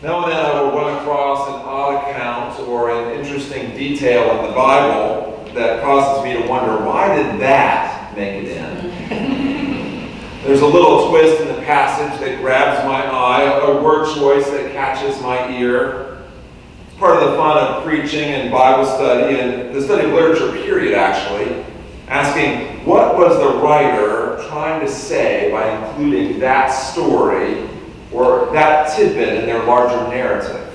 Now and then I will run across an odd account or an interesting detail in the Bible that causes me to wonder, why did that make it in? There's a little twist in the passage that grabs my eye, a word choice that catches my ear. It's part of the fun of preaching and Bible study and the study of literature, period, actually. Asking, what was the writer trying to say by including that story or that tidbit in their larger narrative?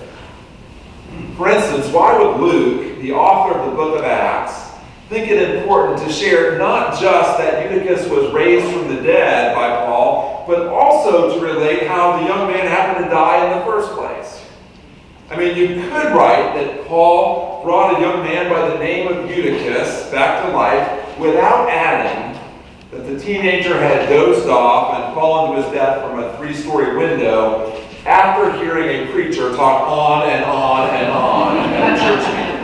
For instance, why would Luke, the author of the book of Acts, think it important to share not just that Eutychus was raised from the dead by Paul, but also to relate how the young man happened to die in the first place? I mean, you could write that Paul brought a young man by the name of Eutychus back to life without adding that the teenager had dozed off and fallen to his death from a 3-story window after hearing a preacher talk on and on and on at a church meeting.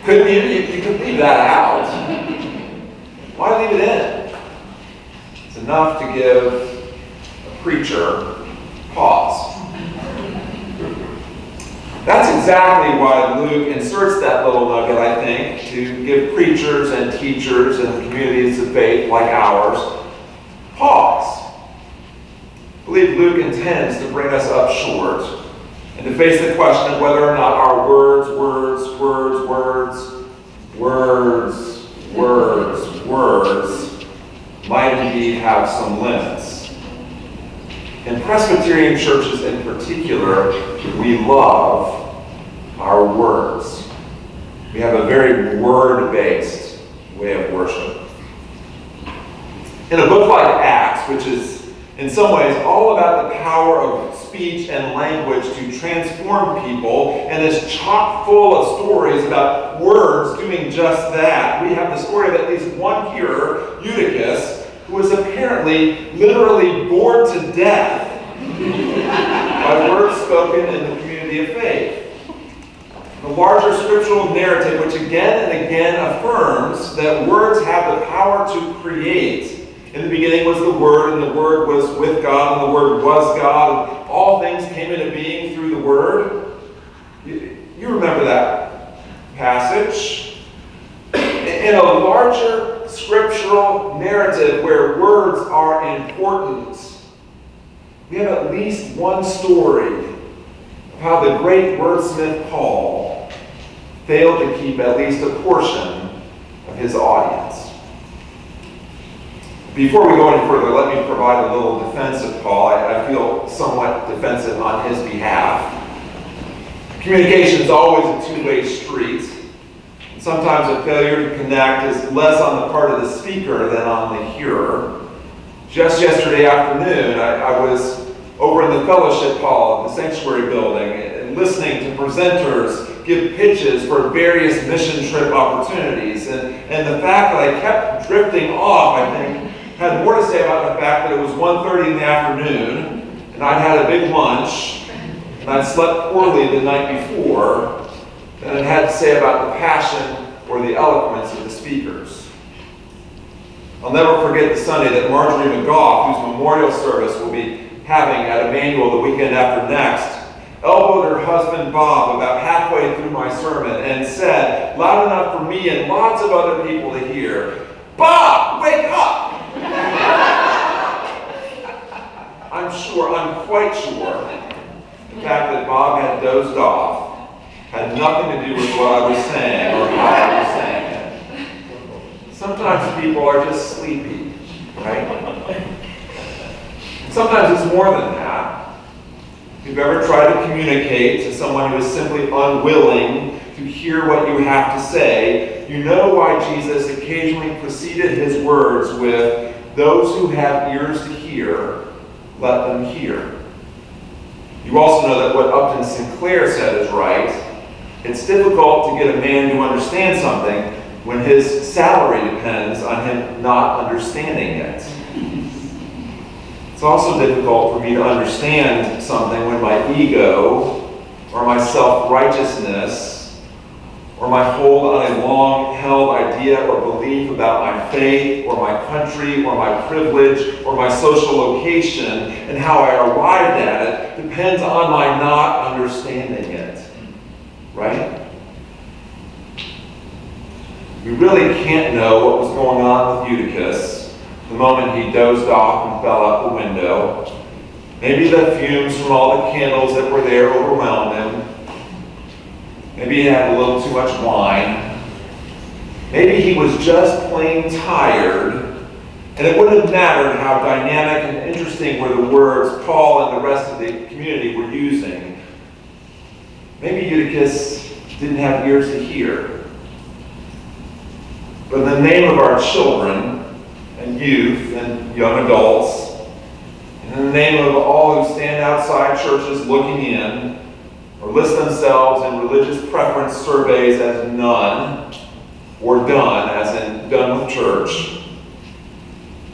Couldn't you could leave that out. Why leave it in? It's enough to give a preacher pause. That's exactly why Luke inserts that little nugget, I think, to give preachers and teachers and communities of faith like ours pause. I believe Luke intends to bring us up short and to face the question of whether or not our words might indeed have some limits. In Presbyterian churches in particular, we love our words. We have a very word-based way of worship. In a book like Acts, which is in some ways all about the power of speech and language to transform people, and is chock full of stories about words doing just that, we have the story of at least one hearer, Eutychus, who was apparently literally bored to death by words spoken in the community of faith. The larger scriptural narrative, which again and again affirms that words have the power to create. In the beginning was the Word, and the Word was with God, and the Word was God, and all things came into being through the Word. You remember that passage. In a larger scriptural narrative where words are important, we have at least one story of how the great wordsmith Paul failed to keep at least a portion of his audience. Before we go any further, let me provide a little defense of Paul. I feel somewhat defensive on his behalf. Communication is always a two-way street. And sometimes a failure to connect is less on the part of the speaker than on the hearer. Just yesterday afternoon, I was over in the fellowship hall of the sanctuary building and listening to presenters give pitches for various mission trip opportunities. And the fact that I kept drifting off, I think, had more to say about the fact that it was 1:30 in the afternoon, and I'd had a big lunch, and I'd slept poorly the night before, than it had to say about the passion or the eloquence of the speakers. I'll never forget the Sunday that Marjorie McGough, whose memorial service we'll be having at Emmanuel the weekend after next, elbowed her husband Bob about halfway through my sermon and said, loud enough for me and lots of other people to hear, "Bob, wake up!" I'm quite sure, the fact that Bob had dozed off had nothing to do with what I was saying or how I was saying it. Sometimes people are just sleepy, right? Sometimes it's more than that. If you've ever tried to communicate to someone who is simply unwilling to hear what you have to say, you know why Jesus occasionally preceded his words with, "Those who have ears to hear, let them hear." You also know that what Upton Sinclair said is right. It's difficult to get a man to understand something when his salary depends on him not understanding it. It's also difficult for me to understand something when my ego or my self-righteousness or my hold on a long-held idea or belief about my faith or my country or my privilege or my social location and how I arrived at it depends on my not understanding it. Right? We really can't know what was going on with Eutychus the moment he dozed off and fell out the window. Maybe the fumes from all the candles that were there overwhelmed him. Maybe he had a little too much wine. Maybe he was just plain tired, and it wouldn't have mattered how dynamic and interesting were the words Paul and the rest of the community were using. Maybe Eutychus didn't have ears to hear. But in the name of our children and youth and young adults, and in the name of all who stand outside churches looking in, or list themselves in religious preference surveys as none, or done, as in done with church,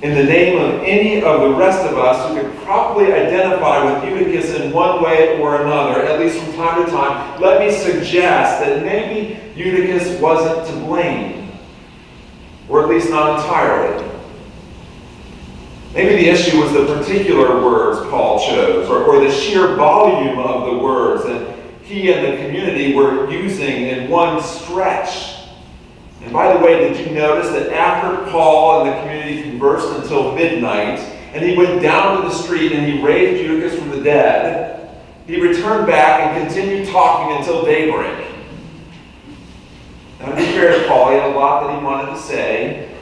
in the name of any of the rest of us who could probably identify with Eutychus in one way or another, at least from time to time, let me suggest that maybe Eutychus wasn't to blame. Or at least not entirely. Maybe the issue was the particular words Paul chose, or the sheer volume of the words that he and the community were using in one stretch. And by the way, did you notice that after Paul and the community conversed until midnight, and he went down to the street and he raised Eutychus from the dead, he returned back and continued talking until daybreak? Now, to be fair to Paul, he had a lot that he wanted to say,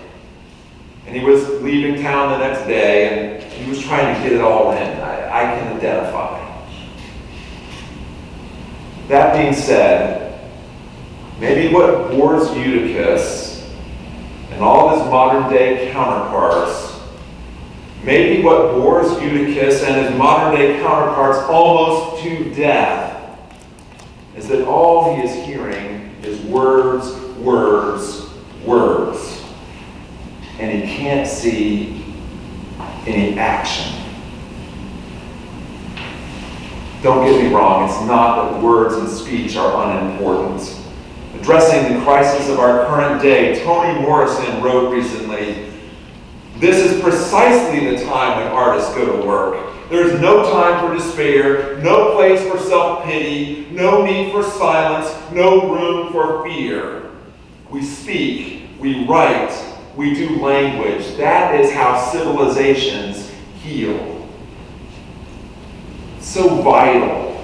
and he was leaving town the next day, and he was trying to get it all in. I can identify. That being said, maybe what bores Eutychus and all of his modern-day counterparts, maybe what bores Eutychus and his modern-day counterparts almost to death, is that all he is hearing is words, words, words. And he can't see any action. Don't get me wrong, it's not that words and speech are unimportant. Addressing the crisis of our current day, Toni Morrison wrote recently, "This is precisely the time when artists go to work. There is no time for despair, no place for self-pity, no need for silence, no room for fear. We speak, we write, we do language. That is how civilizations heal." So vital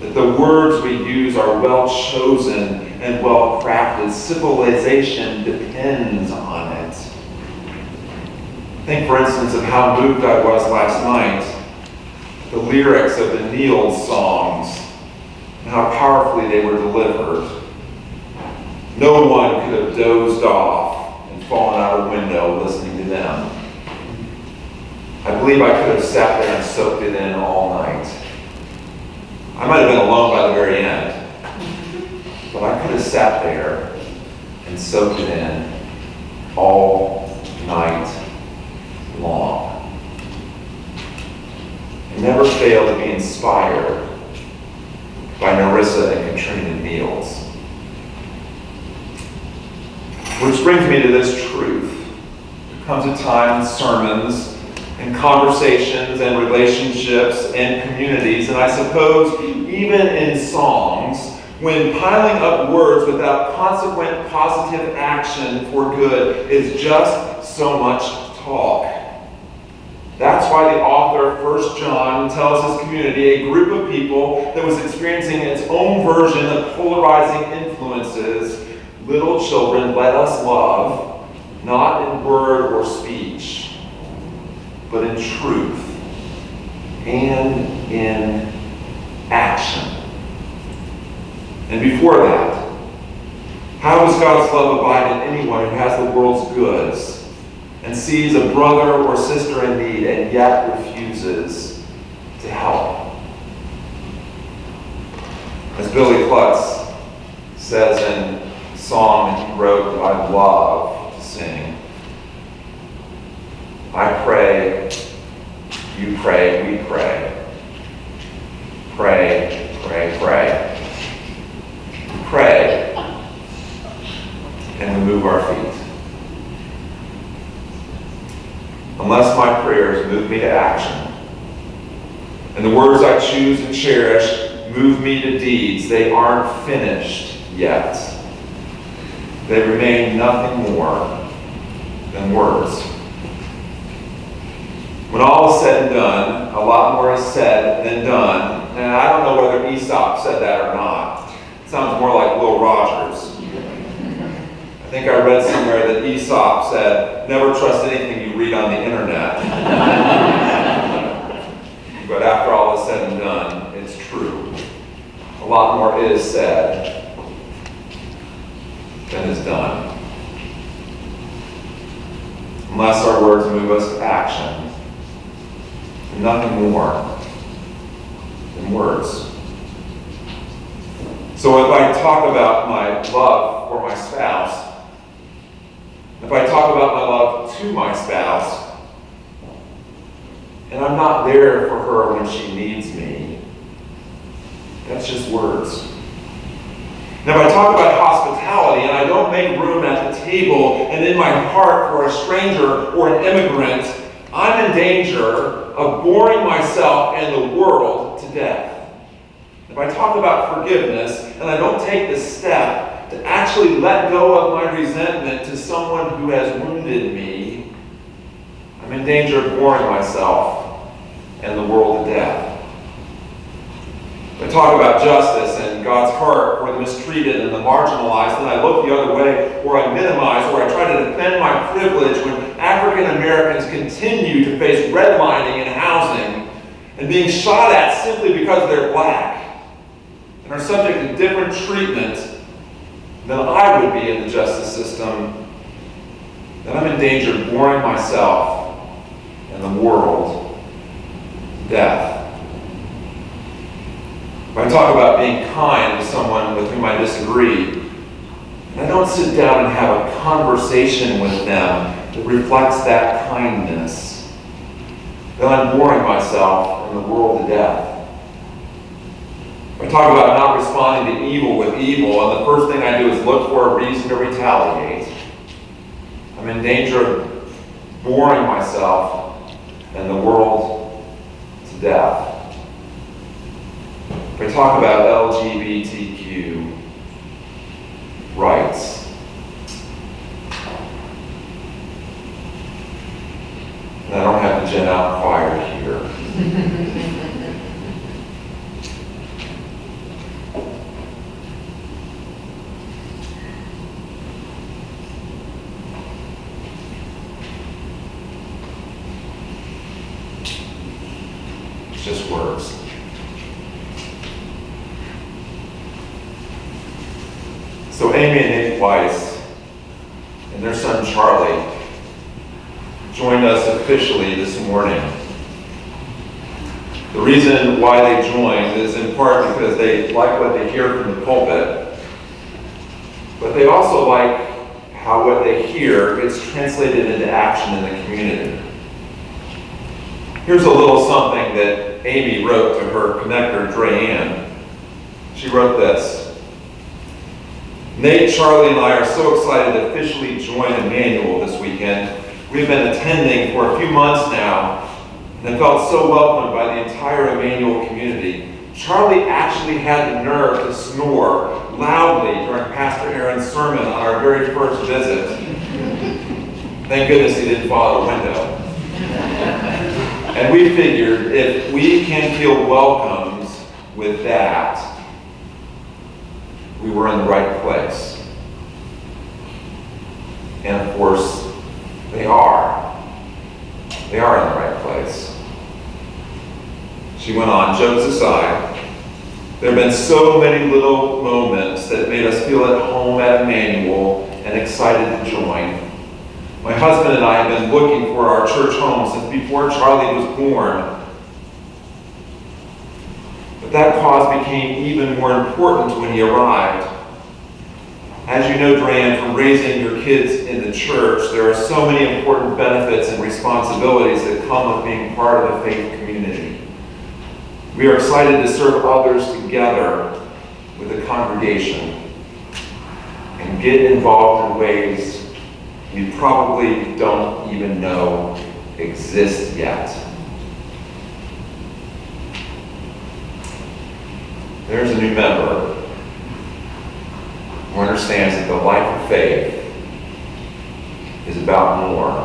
that the words we use are well chosen and well crafted. Civilization depends on it. Think, for instance, of how moved I was last night, the lyrics of the Neil's songs, and how powerfully they were delivered. No one could have dozed off and fallen out a window listening to them. I believe I could have sat there and soaked it in all night. I might have been alone by the very end, but I could have sat there and soaked it in all night long. And never fail to be inspired by Narissa and Katrina Niels. Which brings me to this truth. There comes a time in sermons and conversations and relationships and communities, and I suppose even in songs, when piling up words without consequent positive action for good is just so much talk. That's why the author of 1 John tells his community, a group of people that was experiencing its own version of polarizing influences, little children, let us love, not in word or speech, but in truth and in action. And before that, how does God's love abide in anyone who has the world's goods and sees a brother or sister in need and yet refuses to help? As Billy Klutz says in a song that he wrote that I love to sing, I pray, you pray, we pray. Pray, pray, pray. Pray move our feet. Unless my prayers move me to action, and the words I choose and cherish move me to deeds, they aren't finished yet. They remain nothing more than words. When all is said and done, a lot more is said than done. And I don't know whether Aesop said that or not. It sounds more like Will Rogers. I think I read somewhere that Aesop said, never trust anything you read on the internet. But after all is said and done, it's true. A lot more is said than is done. Unless our words move us to action. Nothing more than words. So if I talk about my love for my spouse, if I talk about my love to my spouse, and I'm not there for her when she needs me, that's just words. And if I talk about hospitality and I don't make room at the table and in my heart for a stranger or an immigrant, I'm in danger of boring myself and the world to death. If I talk about forgiveness and I don't take the step to actually let go of my resentment to someone who has wounded me, I'm in danger of boring myself and the world to death. If I talk about justice and God's heart for the mistreated and the marginalized, then I look the other way, or I minimize, or I try to defend my privilege when African Americans continue to face redlining in housing and being shot at simply because they're black and are subject to different treatment than I would be in the justice system, then I'm in danger of boring myself and the world to death. If I talk about being kind to someone with whom I disagree, and I don't sit down and have a conversation with them that reflects that kindness, then I'm boring myself and the world to death. If I talk about not responding to evil with evil, and the first thing I do is look for a reason to retaliate, I'm in danger of boring myself and the world to death. If I talk about LGBTQ rights, and I don't have the Gen Out choir here. It's just words. So Amy and Nate Weiss and their son Charlie joined us officially this morning. The reason why they joined is in part because they like what they hear from the pulpit, but they also like how what they hear gets translated into action in the community. Here's a little something that Amy wrote to her connector, Drayanne. She wrote this. Nate, Charlie, and I are so excited to officially join Emmanuel this weekend. We've been attending for a few months now and have felt so welcomed by the entire Emmanuel community. Charlie actually had the nerve to snore loudly during Pastor Aaron's sermon on our very first visit. Thank goodness he didn't fall out the window. And we figured if we can feel welcomed with that, we were in the right place. And of course, they are. They are in the right place. She went on, jokes aside, there have been so many little moments that made us feel at home at Emmanuel and excited to join. My husband and I have been looking for our church home since before Charlie was born. But that cause became even more important when he arrived. As you know, Drayanne, from raising your kids in the church, there are so many important benefits and responsibilities that come with being part of the faith community. We are excited to serve others together with the congregation and get involved in ways you probably don't even know exist yet. There's a new member who understands that the life of faith is about more